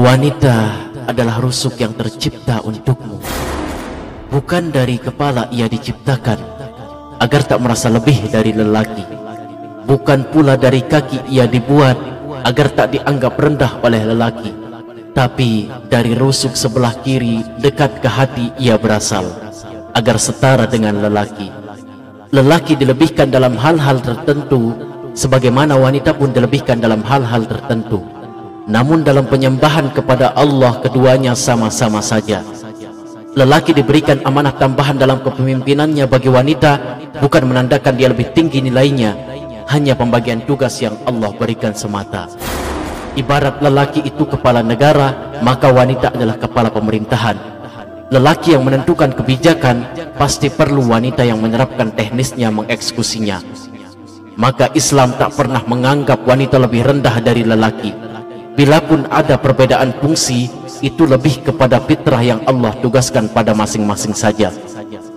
Wanita adalah rusuk yang tercipta untukmu. Bukan dari kepala ia diciptakan agar tak merasa lebih dari lelaki. Bukan pula dari kaki ia dibuat agar tak dianggap rendah oleh lelaki. Tapi dari rusuk sebelah kiri dekat ke hati ia berasal agar setara dengan lelaki. Lelaki dilebihkan dalam hal-hal tertentu, sebagaimana wanita pun dilebihkan dalam hal-hal tertentu. Namun dalam penyembahan kepada Allah keduanya sama-sama saja. Lelaki diberikan amanah tambahan dalam kepemimpinannya bagi wanita, bukan menandakan dia lebih tinggi nilainya, hanya pembagian tugas yang Allah berikan semata. Ibarat lelaki itu kepala negara, maka wanita adalah kepala pemerintahan. Lelaki yang menentukan kebijakan, pasti perlu wanita yang menerapkan teknisnya mengeksekusinya. Maka Islam tak pernah menganggap wanita lebih rendah dari lelaki. Bilapun ada perbedaan fungsi, itu lebih kepada fitrah yang Allah tugaskan pada masing-masing saja.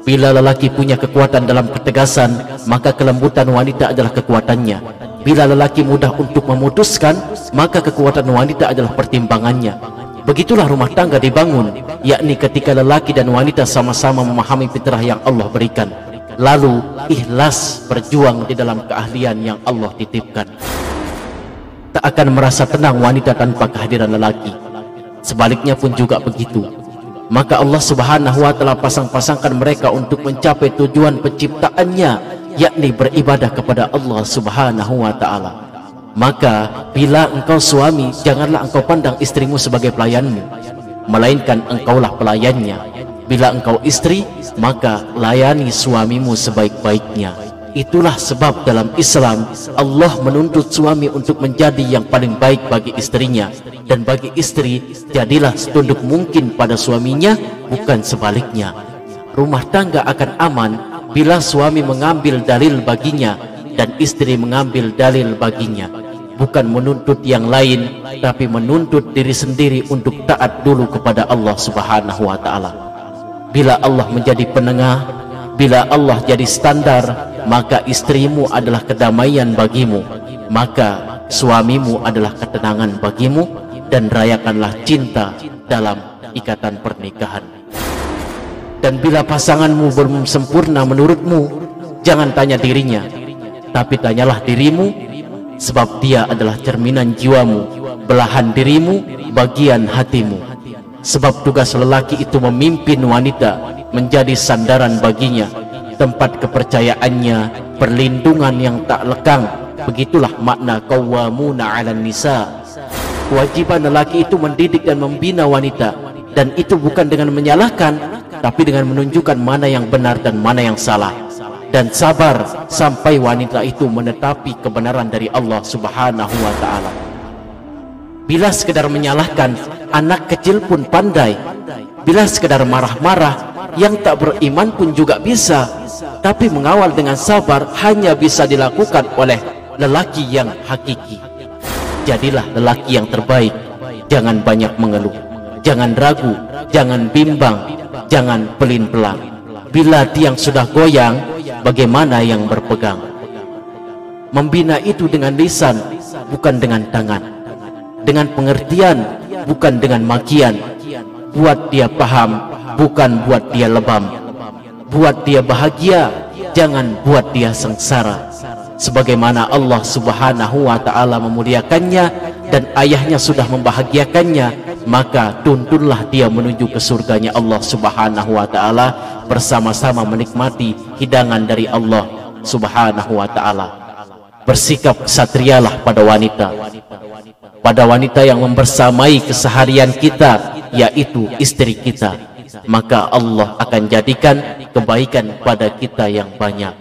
Bila lelaki punya kekuatan dalam ketegasan, maka kelembutan wanita adalah kekuatannya. Bila lelaki mudah untuk memutuskan, maka kekuatan wanita adalah pertimbangannya. Begitulah rumah tangga dibangun, yakni ketika lelaki dan wanita sama-sama memahami fitrah yang Allah berikan, lalu ikhlas berjuang di dalam keahlian yang Allah titipkan. Tak akan merasa tenang wanita tanpa kehadiran lelaki. Sebaliknya pun juga begitu. Maka Allah Subhanahu wa Ta'ala pasang-pasangkan mereka untuk mencapai tujuan penciptaannya, yakni beribadah kepada Allah Subhanahu wa Ta'ala. Maka bila engkau suami, janganlah engkau pandang istrimu sebagai pelayanmu, melainkan engkaulah pelayannya. Bila engkau istri, maka layani suamimu sebaik-baiknya. Itulah sebab dalam Islam Allah menuntut suami untuk menjadi yang paling baik bagi istrinya, dan bagi istri jadilah setunduk mungkin pada suaminya, bukan sebaliknya. Rumah tangga akan aman bila suami mengambil dalil baginya dan istri mengambil dalil baginya, bukan menuntut yang lain, tapi menuntut diri sendiri untuk taat dulu kepada Allah Subhanahu wa Ta'ala. Bila Allah menjadi penengah, bila Allah jadi standar, maka istrimu adalah kedamaian bagimu, maka suamimu adalah ketenangan bagimu, dan rayakanlah cinta dalam ikatan pernikahan. Dan bila pasanganmu belum sempurna menurutmu, jangan tanya dirinya, tapi tanyalah dirimu, sebab dia adalah cerminan jiwamu, belahan dirimu, bagian hatimu. Sebab tugas lelaki itu memimpin wanita, menjadi sandaran baginya, tempat kepercayaannya, perlindungan yang tak lekang. Begitulah makna qawwamuna 'alan nisa. Kewajiban lelaki itu mendidik dan membina wanita, dan itu bukan dengan menyalahkan, tapi dengan menunjukkan mana yang benar dan mana yang salah, dan sabar sampai wanita itu menetapi kebenaran dari Allah Subhanahu wa Ta'ala. Bila sekedar menyalahkan, anak kecil pun pandai. Bila sekedar marah-marah, yang tak beriman pun juga bisa. Tapi mengawal dengan sabar hanya bisa dilakukan oleh lelaki yang hakiki. Jadilah lelaki yang terbaik. Jangan banyak mengeluh, jangan ragu, jangan bimbang, jangan pelin-pelan. Bila tiang sudah goyang, bagaimana yang berpegang? Membina itu dengan lisan, bukan dengan tangan, dengan pengertian, bukan dengan makian. Buat dia paham, bukan buat dia lebam. Buat dia bahagia, jangan buat dia sengsara. Sebagaimana Allah Subhanahu wa Ta'ala memuliakannya dan ayahnya sudah membahagiakannya, maka tuntunlah dia menuju ke surganya Allah Subhanahu wa Ta'ala, bersama-sama menikmati hidangan dari Allah Subhanahu wa Ta'ala. Bersikap kesatrialah pada wanita, pada wanita yang membersamai keseharian kita, yaitu istri kita. Maka Allah akan jadikan kebaikan pada kita yang banyak.